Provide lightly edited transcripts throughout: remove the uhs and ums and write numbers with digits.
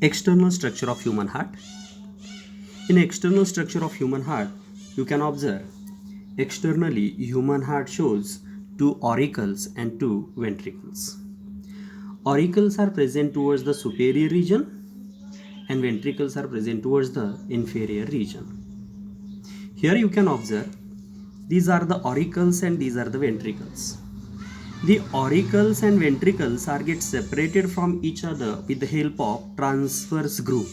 External structure of human heart. In external structure of human heart, you can observe externally human heart shows two auricles and two ventricles. Auricles are present towards the superior region and ventricles are present towards the inferior region. Here you can observe these are the auricles and these are the ventricles. The auricles and ventricles are get separated from each other with the help of transverse groove.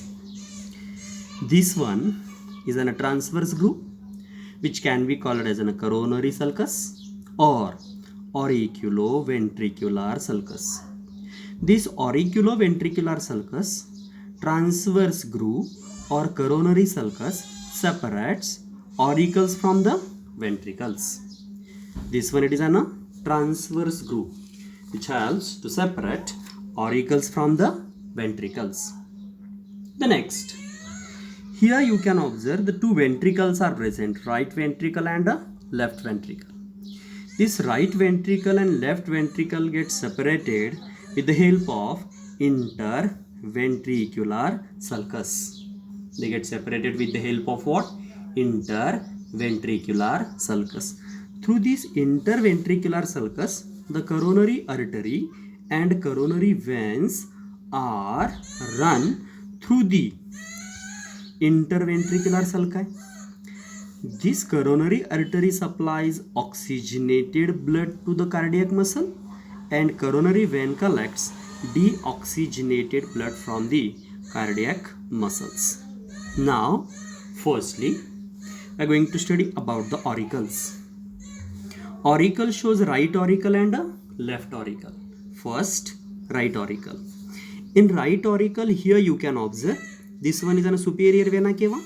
This one is a transverse groove which can be called as a coronary sulcus or auriculoventricular sulcus. This auriculoventricular sulcus, transverse groove or coronary sulcus separates auricles from the ventricles. This one it is a transverse groove which helps to separate auricles from the ventricles. The next, here you can observe the two ventricles are present, right ventricle and left ventricle. This right ventricle and left ventricle get separated with the help of interventricular sulcus. They get separated with the help of what? Interventricular sulcus. Through this interventricular sulcus, the coronary artery and coronary veins are run through the interventricular sulci. This coronary artery supplies oxygenated blood to the cardiac muscle and coronary vein collects deoxygenated blood from the cardiac muscles. Now, firstly, we are going to study about the auricles. Auricle shows right auricle and left auricle. First, right auricle. In right auricle, here you can observe this one is a superior vena cava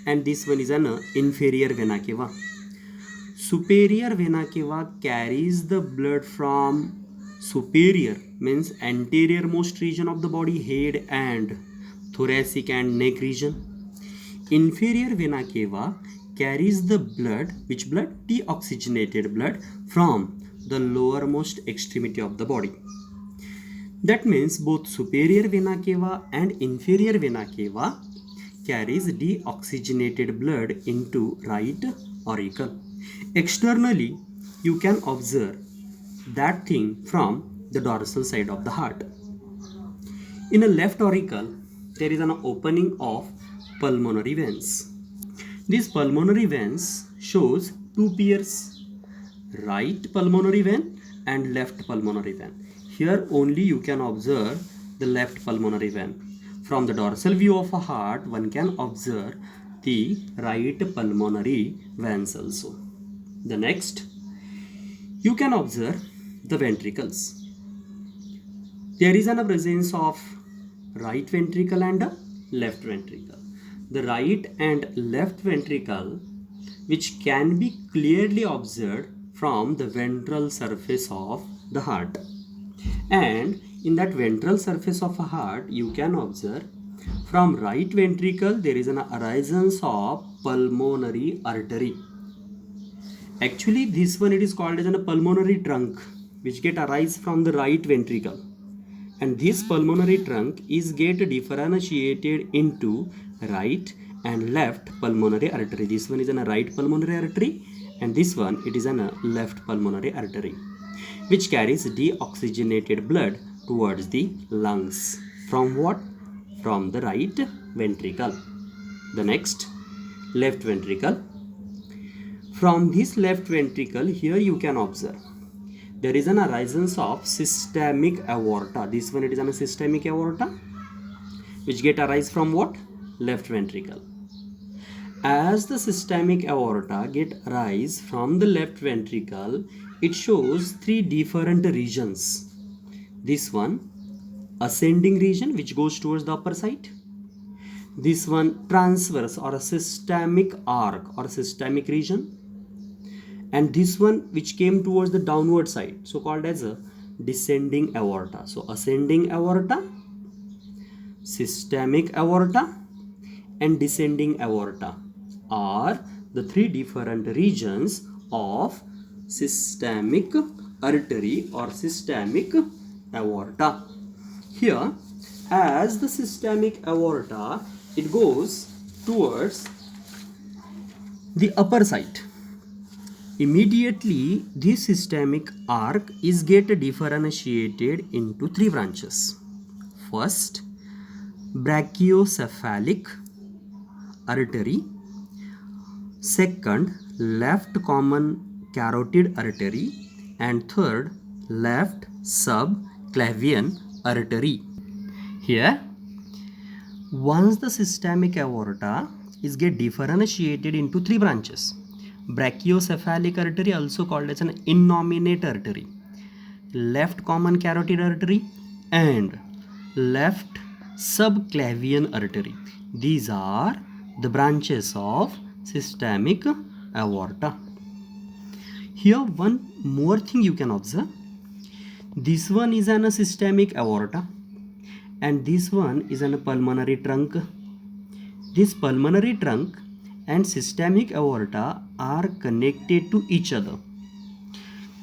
and this one is an inferior vena cava. Superior vena cava carries the blood from superior means anterior most region of the body, head and thoracic and neck region. Inferior vena cava carries the blood, which blood? Deoxygenated blood from the lowermost extremity of the body. That means both superior vena cava and inferior vena cava carries deoxygenated blood into right auricle. Externally, you can observe that thing from the dorsal side of the heart. In a left auricle, there is an opening of pulmonary veins. These pulmonary veins shows two pairs, right pulmonary vein and left pulmonary vein. Here only you can observe the left pulmonary vein. From the dorsal view of a heart, one can observe the right pulmonary veins also. The next, you can observe the ventricles. There is a presence of right ventricle and a left ventricle. The right and left ventricle, which can be clearly observed from the ventral surface of the heart. And in that ventral surface of a heart, you can observe from right ventricle there is an arisance of pulmonary artery. Actually, this one it is called as a pulmonary trunk, which get arise from the right ventricle. And this pulmonary trunk is get differentiated into right and left pulmonary artery. This one is a right pulmonary artery and this one it is a left pulmonary artery, which carries deoxygenated blood towards the lungs. From what? From the right ventricle. The next, left ventricle. From this left ventricle, here you can observe there is an arisance of systemic aorta. This one it is a systemic aorta, which get arise from what? Left ventricle. As the systemic aorta get arise from the left ventricle, it shows three different regions. This one, ascending region, which goes towards the upper side. This one, transverse or a systemic arc or systemic region. And this one which came towards the downward side, so called as a descending aorta. So ascending aorta, systemic aorta and descending aorta are the three different regions of systemic artery or systemic aorta. Here as the systemic aorta, it goes towards the upper side. Immediately, this systemic arc is get differentiated into three branches. First, brachiocephalic artery. Second, left common carotid artery. And third, left subclavian artery. Here, once the systemic aorta is get differentiated into three branches, brachiocephalic artery, also called as an innominate artery, left common carotid artery, and left subclavian artery. These are the branches of systemic aorta. Here one more thing you can observe. This one is an systemic aorta and this one is an pulmonary trunk. This pulmonary trunk and systemic aorta are connected to each other.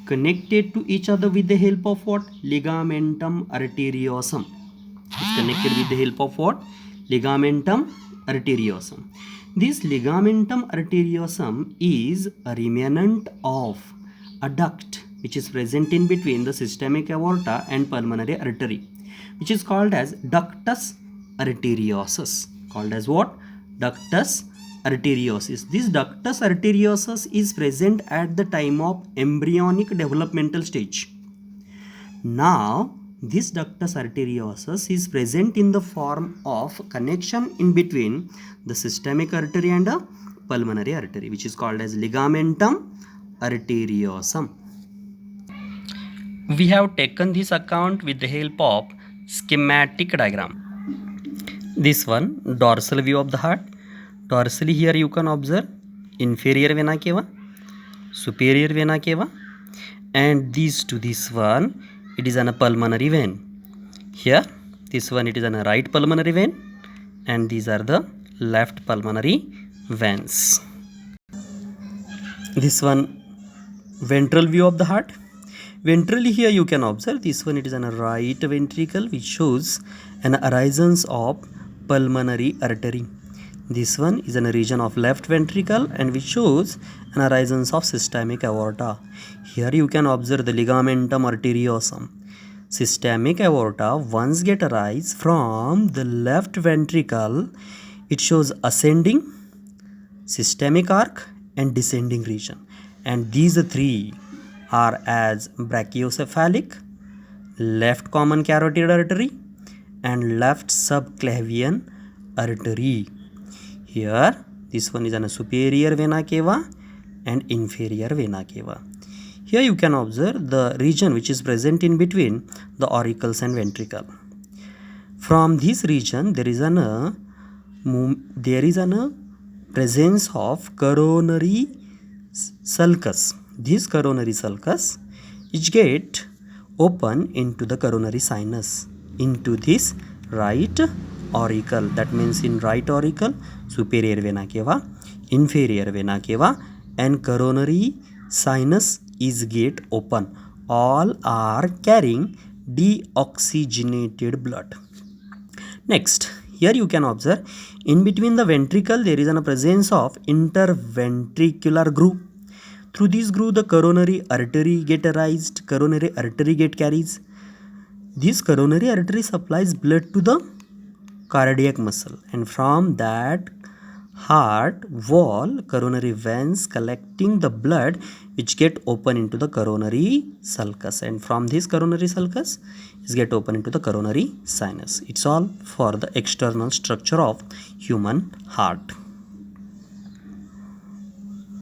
Connected to each other with the help of what? Ligamentum arteriosum. It's connected with the help of what? Ligamentum arteriosum. This ligamentum arteriosum is a remnant of a duct which is present in between the systemic aorta and pulmonary artery, which is called as ductus arteriosus. Called as what? Ductus arteriosus. This ductus arteriosus is present at the time of embryonic developmental stage. Now, this ductus arteriosus is present in the form of connection in between the systemic artery and a pulmonary artery, which is called as ligamentum arteriosum. We have taken this account with the help of schematic diagram. This one, dorsal view of the heart. Dorsally here you can observe inferior vena cava, superior vena cava, and these to this one, it is an a pulmonary vein. Here, this one, it is an a right pulmonary vein, and these are the left pulmonary veins. This one, ventral view of the heart. Ventrally here you can observe this one, it is an a right ventricle which shows an horizons of pulmonary artery. This one is in a region of left ventricle and which shows an horizons of systemic aorta. Here you can observe the ligamentum arteriosum. Systemic aorta once get arise from the left ventricle, it shows ascending, systemic arc and descending region. And these three are as brachiocephalic, left common carotid artery and left subclavian artery. Here, this one is a superior vena cava and inferior vena cava. Here you can observe the region which is present in between the auricles and ventricle. From this region, there is a presence of coronary sulcus. This coronary sulcus is get open into the coronary sinus, into this right auricle. That means in right auricle, superior vena cava, inferior vena cava and coronary sinus is get open. All are carrying deoxygenated blood. Next, here you can observe in between the ventricle there is a presence of interventricular groove. Through this groove the coronary artery get arised, coronary artery get carries. This coronary artery supplies blood to the cardiac muscle, and from that heart wall coronary veins collecting the blood which get open into the coronary sulcus, and from this coronary sulcus is get open into the coronary sinus. It's all for the external structure of human heart.